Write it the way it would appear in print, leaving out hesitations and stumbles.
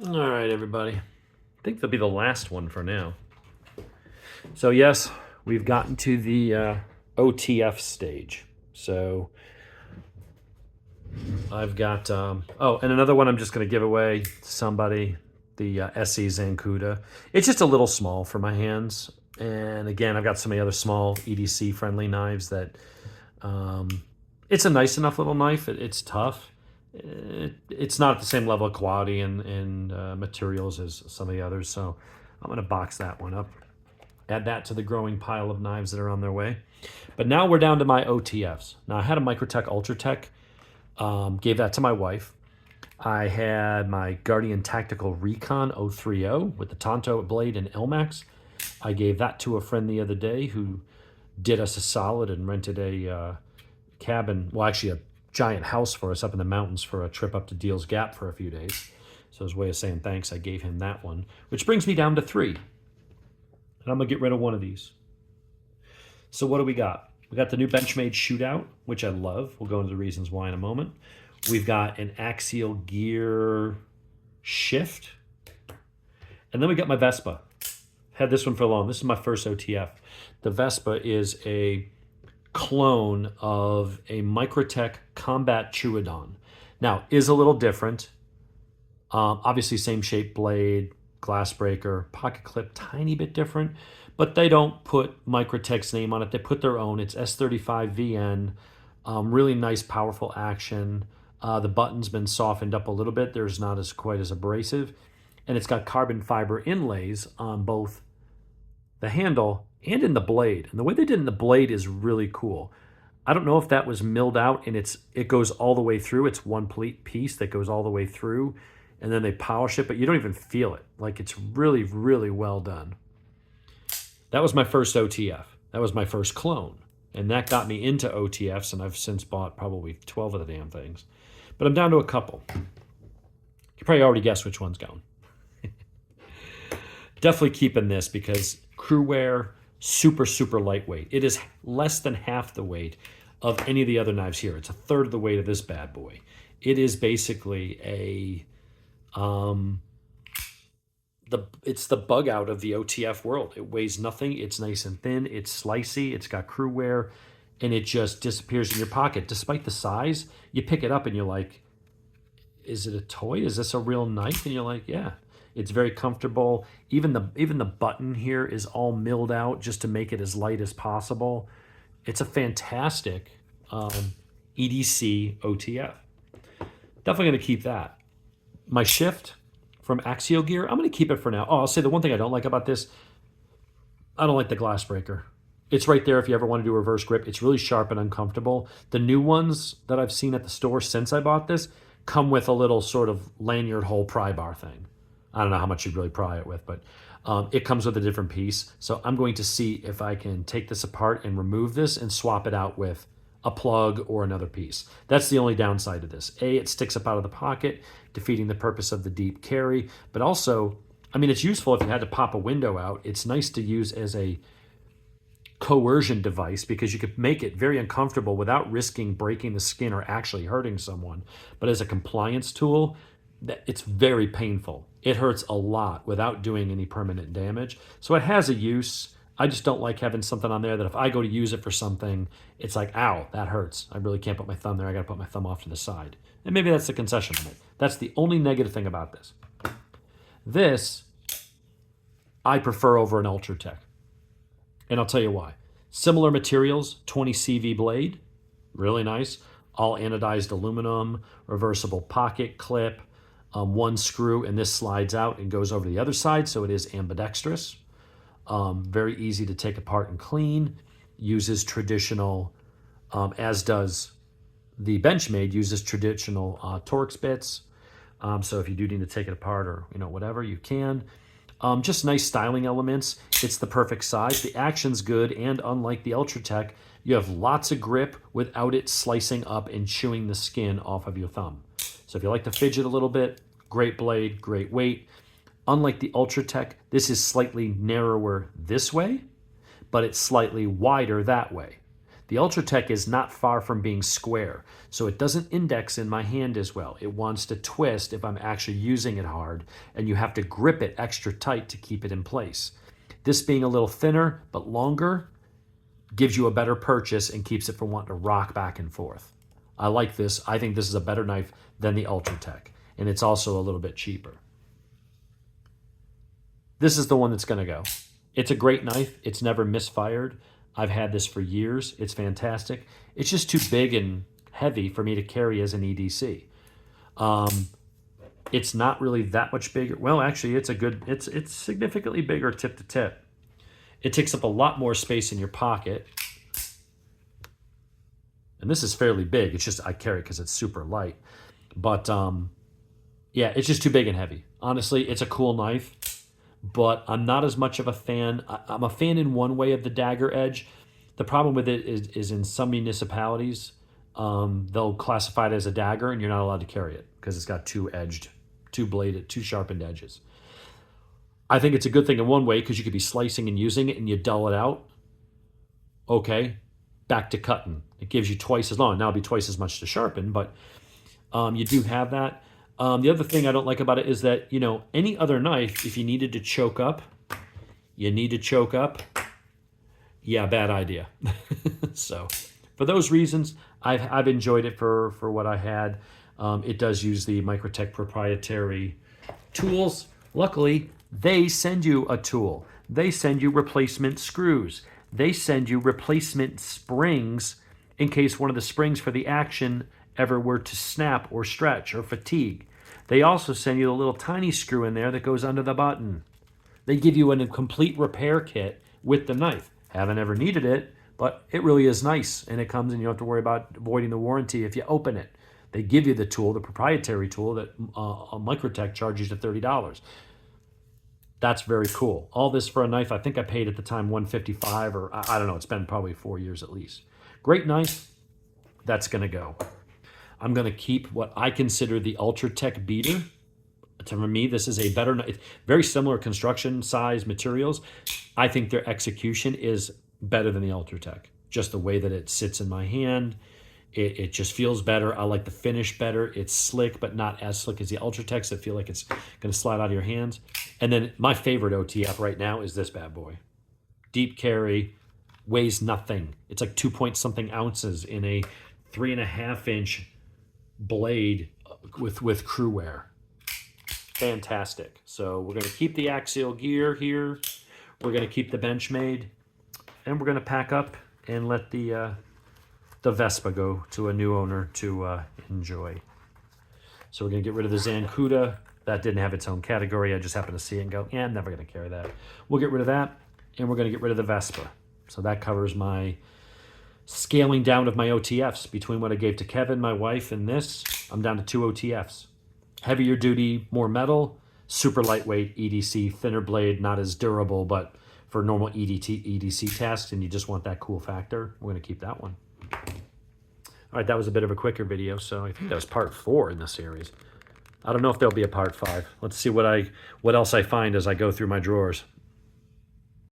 All right, everybody. I think that'll be the last one for now. So yes, we've gotten to the OTF stage. So I've got, oh, and another one I'm just going to give away to somebody, the ESEE Zancuda. It's just a little small for my hands. And again, I've got so many other small EDC friendly knives that it's a nice enough little knife. It's tough. It's not at the same level of quality and materials as some of the others. So I'm going to box that one up. Add that to the growing pile of knives that are on their way. But now we're down to my OTFs. Now I had a Microtech Ultratech. Gave that to my wife. I had my Guardian Tactical Recon 030 with the Tonto blade and Elmax. I gave that to a friend the other day who did us a solid and rented a cabin, well, actually a giant house for us up in the mountains for a trip up to Deals Gap for a few days. So as a way of saying thanks, I gave him that one, which brings me down to 3. And I'm going to get rid of one of these. So what do we got? We got the new Benchmade Shootout, which I love. We'll go into the reasons why in a moment. We've got an Axial Gear Shift. And then we got my VESPA. Had this one for long. This is my first OTF. The VESPA is a clone of a Microtech Combat Chuadon. Now, is a little different. Obviously, same shape blade, glass breaker, pocket clip, tiny bit different. But they don't put Microtech's name on it. They put their own. It's S35VN. Really nice, powerful action. The button's been softened up a little bit. There's not as quite as abrasive. And it's got carbon fiber inlays on both the handle and in the blade. And the way they did in the blade is really cool. I don't know if that was milled out and it goes all the way through. It's one piece that goes all the way through. And then they polish it, but you don't even feel it. Like, it's really, really well done. That was my first OTF. That was my first clone. And that got me into OTFs, and I've since bought probably 12 of the damn things. But I'm down to a couple. You probably already guessed which one's going. Definitely keeping this because crew wear, super, super lightweight. It is less than half the weight of any of the other knives here. It's a third of the weight of this bad boy. It is basically a... it's the bug out of the OTF world. It weighs nothing. It's nice and thin. It's slicey. It's got crew wear, and it just disappears in your pocket. Despite the size, you pick it up and you're like, is it a toy? Is this a real knife? And you're like, yeah. It's very comfortable. Even the button here is all milled out just to make it as light as possible. It's a fantastic EDC OTF. Definitely going to keep that. My Shift from Axial Gear, I'm going to keep it for now. Oh, I'll say the one thing I don't like about this, I don't like the glass breaker. It's right there if you ever want to do a reverse grip. It's really sharp and uncomfortable. The new ones that I've seen at the store since I bought this come with a little sort of lanyard hole pry bar thing. I don't know how much you'd really pry it with, but it comes with a different piece. So I'm going to see if I can take this apart and remove this and swap it out with a plug or another piece. That's the only downside to this. A, it sticks up out of the pocket, defeating the purpose of the deep carry. But also, I mean, it's useful if you had to pop a window out. It's nice to use as a coercion device because you could make it very uncomfortable without risking breaking the skin or actually hurting someone. But as a compliance tool, it's very painful. It hurts a lot without doing any permanent damage. So it has a use. I just don't like having something on there that if I go to use it for something, it's like, ow, that hurts. I really can't put my thumb there. I got to put my thumb off to the side. And maybe that's the concession of it. That's the only negative thing about this. This, I prefer over an Ultratech. And I'll tell you why. Similar materials, 20 CV blade, really nice. All anodized aluminum, reversible pocket clip, one screw, and this slides out and goes over to the other side, so it is ambidextrous. Very easy to take apart and clean. Uses traditional, as does the Benchmade, uses traditional Torx bits. So if you do need to take it apart or whatever, you can. Just nice styling elements. It's the perfect size. The action's good, and unlike the Ultratech, you have lots of grip without it slicing up and chewing the skin off of your thumb. So if you like to fidget a little bit, great blade, great weight. Unlike the Ultratech, this is slightly narrower this way, but it's slightly wider that way. The Ultratech is not far from being square, so it doesn't index in my hand as well. It wants to twist if I'm actually using it hard, and you have to grip it extra tight to keep it in place. This being a little thinner but longer gives you a better purchase and keeps it from wanting to rock back and forth. I like this. I think this is a better knife than the Ultratech, and it's also a little bit cheaper. This is the one that's going to go. It's a great knife. It's never misfired. I've had this for years. It's fantastic. It's just too big and heavy for me to carry as an EDC. It's not really that much bigger. Well, actually, it's significantly bigger tip to tip. It takes up a lot more space in your pocket. And this is fairly big. It's just I carry it because it's super light. But yeah, it's just too big and heavy. Honestly, it's a cool knife, but I'm not as much of a fan. I'm a fan in one way of the dagger edge. The problem with it is in some municipalities, they'll classify it as a dagger and you're not allowed to carry it because it's got two sharpened edges. I think it's a good thing in one way because you could be slicing and using it and you dull it out. Okay, back to cutting. It gives you twice as long. Now it'll be twice as much to sharpen, but you do have that. The other thing I don't like about it is that, you know, any other knife, if you needed to choke up, yeah, bad idea. So for those reasons, I've enjoyed it for what I had. It does use the Microtech proprietary tools. Luckily, they send you a tool. They send you replacement screws. They send you replacement springs in case one of the springs for the action ever were to snap or stretch or fatigue. They also send you a little tiny screw in there that goes under the button. They give you a complete repair kit with the knife. Haven't ever needed it, but it really is nice. And it comes and you don't have to worry about voiding the warranty if you open it. They give you the tool, the proprietary tool that Microtech charges you $30. That's very cool. All this for a knife I think I paid at the time $155 or I don't know. It's been probably 4 years at least. Great knife. That's going to go. I'm going to keep what I consider the Ultratech beater. For me, this is a better knife. Very similar construction, size, materials. I think their execution is better than the Ultratech. Just the way that it sits in my hand. It just feels better. I like the finish better. It's slick, but not as slick as the Ultratechs that feel like it's going to slide out of your hands. And then my favorite OTF right now is this bad boy. Deep carry, weighs nothing. It's like 2-point-something ounces in a 3.5-inch blade with crew wear. Fantastic. So we're going to keep the Axial Gear here. We're going to keep the Benchmade. And we're going to pack up and let the VESPA go to a new owner to enjoy. So we're going to get rid of the Zancuda. That didn't have its own category. I just happened to see it and go, yeah, I'm never going to carry that. We'll get rid of that, and we're going to get rid of the VESPA. So that covers my scaling down of my OTFs. Between what I gave to Kevin, my wife, and this, I'm down to 2 OTFs. Heavier duty, more metal, super lightweight EDC, thinner blade, not as durable, but for normal EDC tasks, and you just want that cool factor, we're going to keep that one. All right, that was a bit of a quicker video, so I think that was part 4 in the series. I don't know if there'll be a part 5. Let's see what else I find as I go through my drawers.